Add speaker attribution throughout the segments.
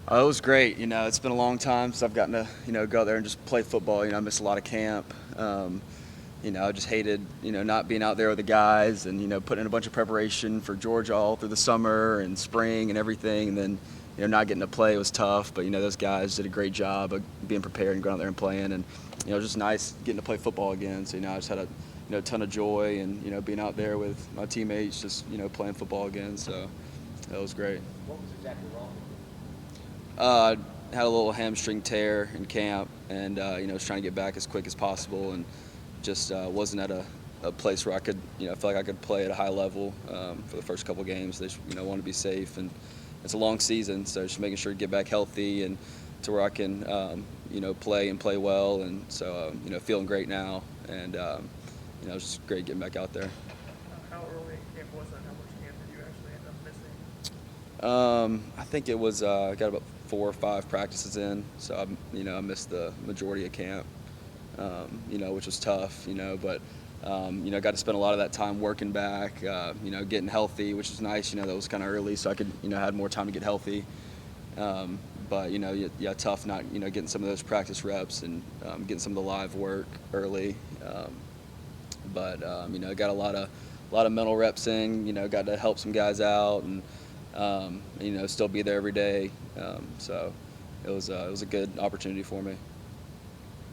Speaker 1: Oh, it was great. It's been a long time since I've gotten to, go out there and just play football. I missed a lot of camp. I just hated, not being out there with the guys and, putting in a bunch of preparation for Georgia all through the summer and spring and everything. And then, not getting to play was tough. But, those guys did a great job of being prepared and going out there and playing. And, it was just nice getting to play football again. So, I just had a, ton of joy and, being out there with my teammates, just, playing football again. So that was great.
Speaker 2: What was exactly wrong?
Speaker 1: Had a little hamstring tear in camp, and was trying to get back as quick as possible, and just wasn't at a place where I could, feel like I could play at a high level for the first couple games. They, want to be safe, and it's a long season, so just making sure to get back healthy and to where I can, play and play well, and so feeling great now, and it was just great getting back out there.
Speaker 3: How early in camp was that? How much camp did you actually end up missing?
Speaker 1: I think it was got about 4 or 5 practices in, so I missed the majority of camp, which was tough, but got to spend a lot of that time working back, getting healthy, which was nice. That was kind of early, so I could, had more time to get healthy. But tough not getting some of those practice reps and getting some of the live work early. But got a lot of mental reps in. Got to help some guys out and. Still be there every day. So it was a good opportunity for me.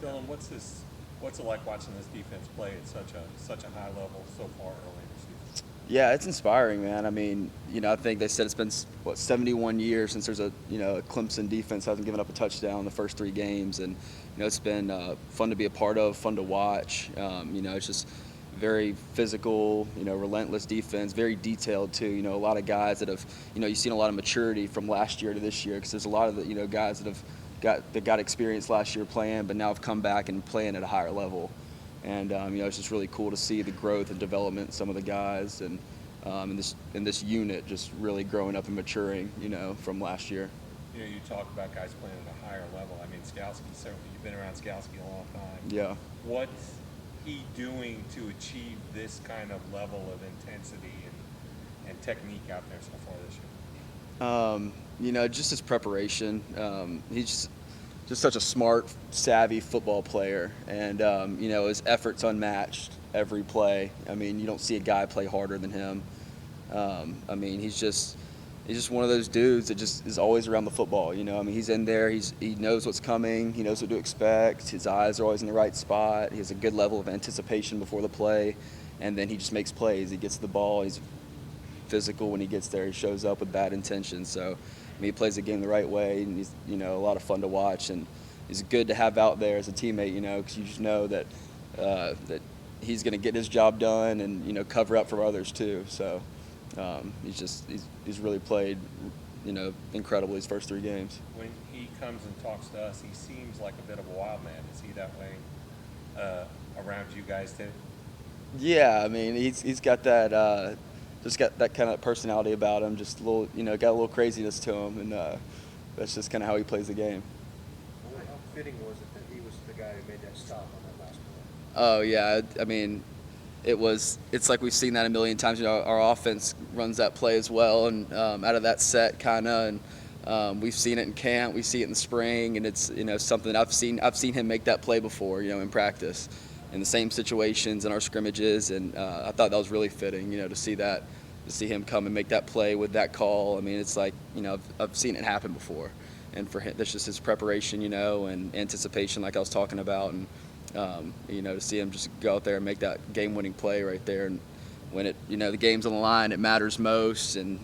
Speaker 4: Dylan, what's it like watching this defense play at such a high level so far early in the season?
Speaker 1: Yeah, it's inspiring, man. I mean, I think they said it's been 71 years since there's a Clemson defense hasn't given up a touchdown in the first 3 games, and it's been fun to be a part of, fun to watch. It's just very physical, relentless defense, very detailed too. A lot of guys that have, you've seen a lot of maturity from last year to this year, because there's a lot of the, guys that got experience last year playing, but now have come back and playing at a higher level. And it's just really cool to see the growth and development in some of the guys, and in this unit just really growing up and maturing, from last year.
Speaker 4: You talk about guys playing at a higher level. I mean, Skalski, certainly you've been around Skalski a long time.
Speaker 1: Yeah.
Speaker 4: What's he doing to achieve this kind of level of intensity and technique out there so far this year?
Speaker 1: Just his preparation. He's just such a smart, savvy football player, and his effort's unmatched every play. I mean, you don't see a guy play harder than him. He's just one of those dudes that just is always around the football. He's in there. He knows what's coming. He knows what to expect. His eyes are always in the right spot. He has a good level of anticipation before the play, and then he just makes plays. He gets the ball. He's physical when he gets there. He shows up with bad intentions. So, he plays the game the right way, and he's a lot of fun to watch, and he's good to have out there as a teammate. Because you just know that that he's going to get his job done and cover up for others too. So. He's really played, incredible these first 3 games.
Speaker 4: When he comes and talks to us, he seems like a bit of a wild man. Is he that way around you guys too?
Speaker 1: Yeah, he's got that, just got that kind of personality about him. Just a little, got a little craziness to him, and that's just kind of how he plays the game.
Speaker 2: How fitting was it that he was the guy who made that stop on that last play?
Speaker 1: Oh yeah, it's like we've seen that a million times. Our offense runs that play as well, and out of that set kind of, and we've seen it in camp, we see it in the spring, and it's something I've seen him make that play before, in practice, in the same situations in our scrimmages, and I thought that was really fitting, to see him come and make that play with that call. It's like I've seen it happen before, and for him that's just his preparation, and anticipation, like I was talking about, and. To see him just go out there and make that game-winning play right there, and when it, the game's on the line, it matters most, and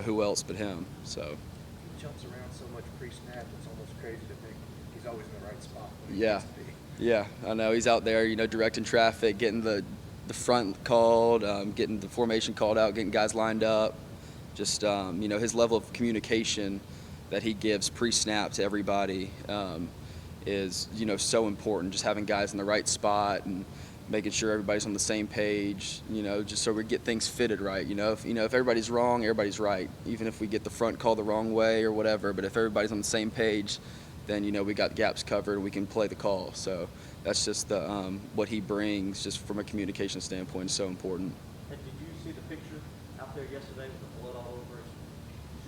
Speaker 1: who else but him. So
Speaker 2: He jumps around so much pre-snap; it's almost crazy to think he's always in the right spot.
Speaker 1: Yeah, I know he's out there, directing traffic, getting the front called, getting the formation called out, getting guys lined up. Just his level of communication that he gives pre-snap to everybody. Is so important, just having guys in the right spot and making sure everybody's on the same page, just so we get things fitted right. If everybody's wrong, everybody's right, even if we get the front call the wrong way or whatever. But if everybody's on the same page, then we got gaps covered and we can play the call. So that's just the what he brings, just from a communication standpoint, is so important.
Speaker 2: And did you see the picture out there yesterday with the blood all over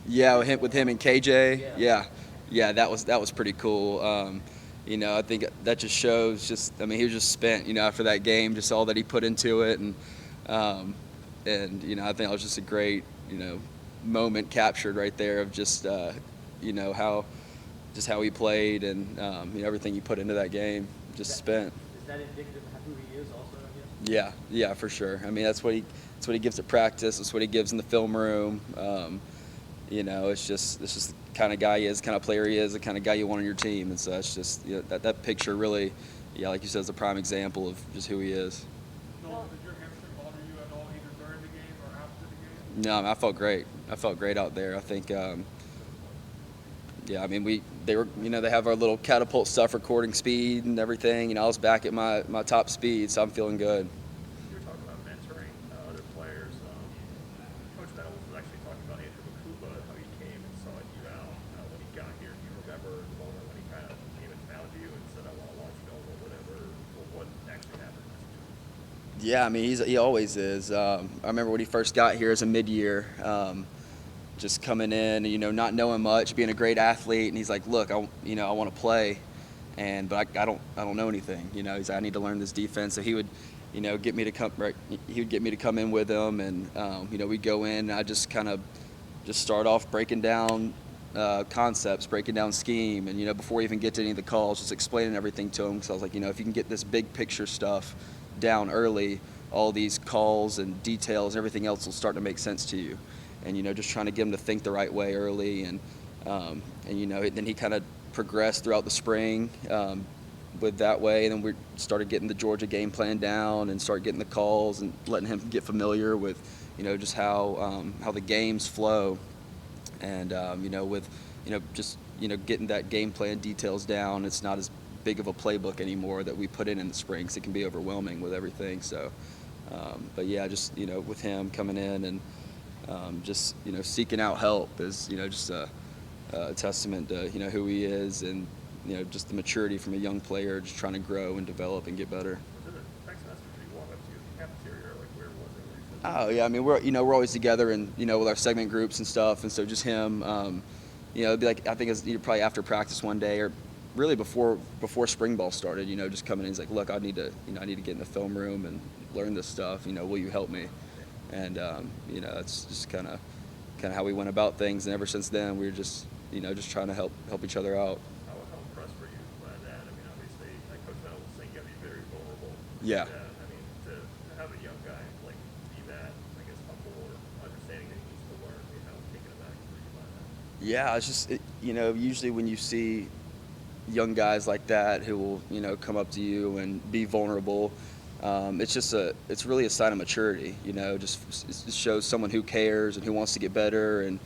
Speaker 1: Yeah, with him and KJ. Yeah, that was pretty cool. I think that just shows. He was just spent. After that game, just all that he put into it, and I think it was just a great moment captured right there of just how he played and everything he put into that game. Just spent.
Speaker 5: Is that indicative of who he is also, I guess?
Speaker 1: Yeah, for sure. That's what he gives at practice. That's what he gives in the film room. It's just the kind of guy he is, the kind of player he is, the kind of guy you want on your team. And so it's just that picture really, like you said, is a prime example of just who he is.
Speaker 3: Nolan, did your hamstring bother you at all either during the game or after the game?
Speaker 1: No, I felt great. I felt great out there. I think, they have our little catapult stuff, recording speed and everything. I was back at my top speed, so I'm feeling good.
Speaker 3: You were talking about mentoring other players. Coach Bell was actually talking about Andrew Makuba, how he came and saw you out when he got here. Do you remember the moment when he kind of came and found you and said, "I want to watch film" or whatever? Or what actually happened?
Speaker 1: Yeah, he always is. I remember when he first got here as a mid-year, just coming in, not knowing much, being a great athlete, and he's like, "Look, I want to play, but I don't know anything. He's like, I need to learn this defense." So he would, get me to come. Right, he would get me to come in with him, and we'd go in, and I just kind of start off breaking down concepts, breaking down scheme, and before we even get to any of the calls, just explaining everything to him. Because I was like, if you can get this big picture stuff down early, all these calls and details, everything else will start to make sense to you. And just trying to get him to think the right way early, and then he kind of progressed throughout the spring with that way, and then we started getting the Georgia game plan down and started getting the calls and letting him get familiar with just how the games flow, and getting that game plan details down. It's not as big of a playbook anymore that we put in the spring, because it can be overwhelming with everything. So with him coming in and seeking out help is just a testament to who he is, and just the maturity from a young player, just trying to grow and develop and get better.
Speaker 3: Was it a text message or you walk up to the cafeteria, or where was it?
Speaker 1: Oh yeah, we're always together, and with our segment groups and stuff, and so just him, it'd be like, I think it's probably after practice one day, or really before spring ball started, just coming in. He's like, "Look, I need to get in the film room and learn this stuff. Will you help me?" And it's just kind of how we went about things. And ever since then, we were just trying to help each other out.
Speaker 3: How impressed were you by that? Obviously, like Coach Bell was saying, you got to be very vulnerable.
Speaker 1: Yeah.
Speaker 3: To have a young guy be that, I guess, humble or understanding that he needs to learn, how taken aback were you by that?
Speaker 1: Yeah, it's just usually when you see young guys like that who will come up to you and be vulnerable, it's really a sign of maturity. It shows someone who cares and who wants to get better, and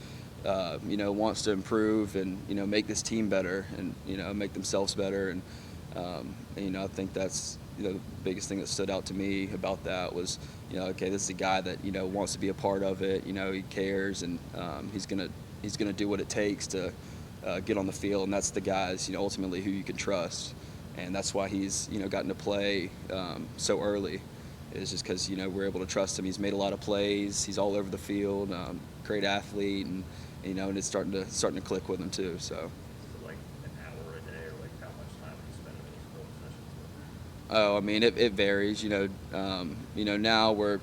Speaker 1: wants to improve and make this team better, and make themselves better. And I think that's the biggest thing that stood out to me about that was okay, this is a guy that wants to be a part of it. He cares, and he's gonna do what it takes to get on the field, and that's the guys ultimately who you can trust. And that's why he's gotten to play so early, is just because we're able to trust him. He's made a lot of plays. He's all over the field. Great athlete, and and it's starting to click with him too. So.
Speaker 3: Is it like an hour a day, or how much time are you spending in these film sessions with him?
Speaker 1: Oh, it varies. Now we're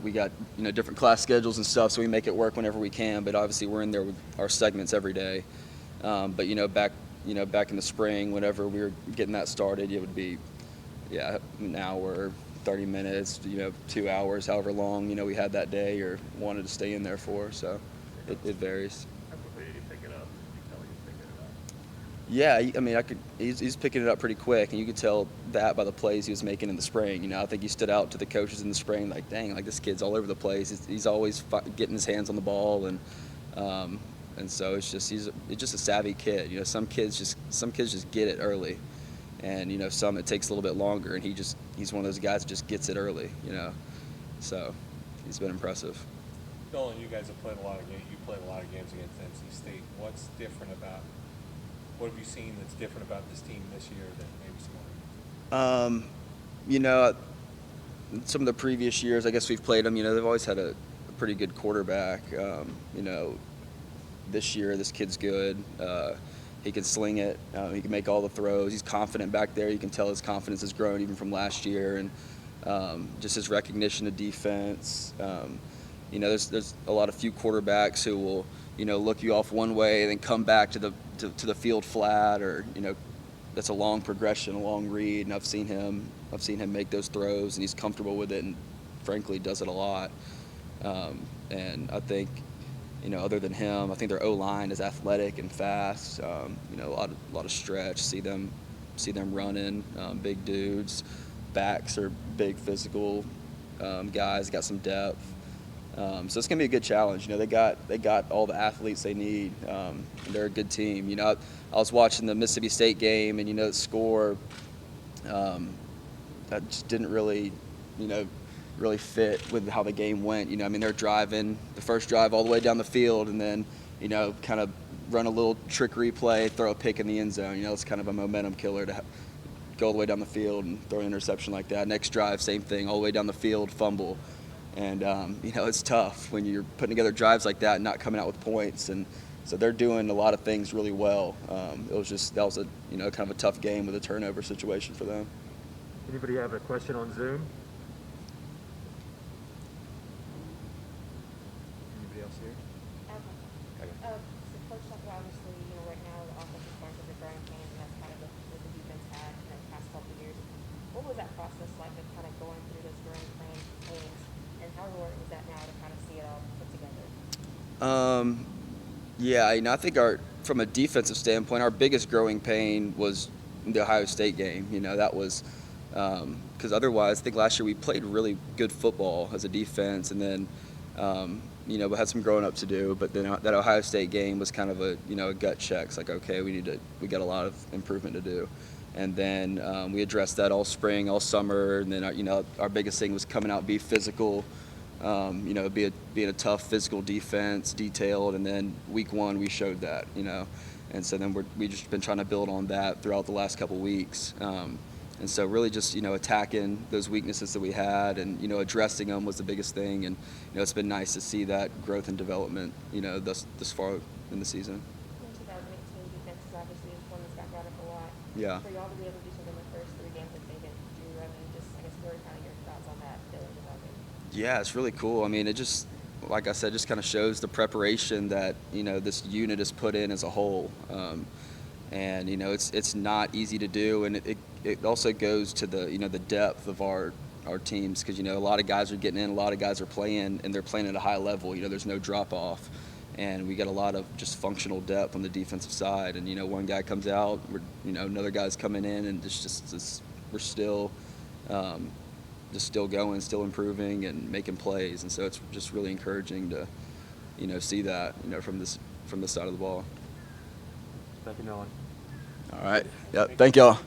Speaker 1: we got different class schedules and stuff, so we make it work whenever we can. But obviously we're in there with our segments every day. But back in the spring, whenever we were getting that started, it would be an hour, 30 minutes, 2 hours, however long we had that day or wanted to stay in there for. So it varies.
Speaker 3: How quickly did you pick it up? Did you tell you picked it up?
Speaker 1: Yeah, he's picking it up pretty quick, and you could tell that by the plays he was making in the spring. I think he stood out to the coaches in the spring, like, dang, like this kid's all over the place. He's always getting his hands on the ball, and so it's just he's just a savvy kid. Some kids just get it early, and some it takes a little bit longer, and he's one of those guys that just gets it early. So he's been impressive.
Speaker 4: Nolan, you guys have played a lot of games. You played a lot of games against NC State. What have you seen that's different about this team this year than maybe some other?
Speaker 1: Some of the previous years, I guess we've played them. They've always had a pretty good quarterback. this year this kid's good. He can sling it. He can make all the throws. He's confident back there. You can tell his confidence has grown even from last year, and just his recognition of defense. There's a lot of few quarterbacks who will look you off one way and then come back to the field flat, or that's a long progression, a long read. And I've seen him make those throws, and he's comfortable with it, and frankly does it a lot. And I think, other than him, I think their O-line is athletic and fast. A lot of stretch. See them running, big dudes. Backs are big physical guys. Got some depth. So it's gonna be a good challenge. They got all the athletes they need. They're a good team. I was watching the Mississippi State game, and the score that just didn't really fit with how the game went. They're driving the first drive all the way down the field, and then kind of run a little trickery play, throw a pick in the end zone. It's kind of a momentum killer to go all the way down the field and throw an interception like that. Next drive, same thing, all the way down the field, fumble. And it's tough when you're putting together drives like that and not coming out with points. And so they're doing a lot of things really well. That was a kind of a tough game with a turnover situation for them.
Speaker 6: Anybody have a question on Zoom? Anybody else here?
Speaker 7: So Coach talked about, obviously, right now the offensive line is a growing pain, and that's kind of what the defense had in the past couple of years. What was that process like of kind of going through those growing pains, and how rewarding was that now to kind of see it all put together?
Speaker 1: I think from a defensive standpoint, our biggest growing pain was the Ohio State game. That was because otherwise, I think last year we played really good football as a defense, and then we had some growing up to do. But then that Ohio State game was kind of a gut check. It's like, okay, we got a lot of improvement to do. And then we addressed that all spring, all summer, and then our biggest thing was coming out, be physical, being a tough physical defense, detailed, and then week one we showed that, and so then we just been trying to build on that throughout the last couple weeks, and so really just attacking those weaknesses that we had, and addressing them was the biggest thing, and it's been nice to see that growth and development, this far in the season.
Speaker 7: In 2018, defense is obviously one that's got brought up a lot.
Speaker 1: Yeah.
Speaker 7: For y'all to be able to do something in the first 3 games that they didn't do, I guess what are kind of your thoughts on that feeling about it?
Speaker 1: Yeah, it's really cool. It just, like I said, just kind of shows the preparation that this unit has put in as a whole, and it's not easy to do, and it also goes to the the depth of our teams, because a lot of guys are getting in, a lot of guys are playing, and they're playing at a high level. There's no drop off, and we got a lot of just functional depth on the defensive side. And one guy comes out, another guy's coming in, and we're still just still going, still improving, and making plays. And so it's just really encouraging to see that from this side of the ball.
Speaker 6: Thank you, Nolan.
Speaker 1: All right. Yep. Thank y'all.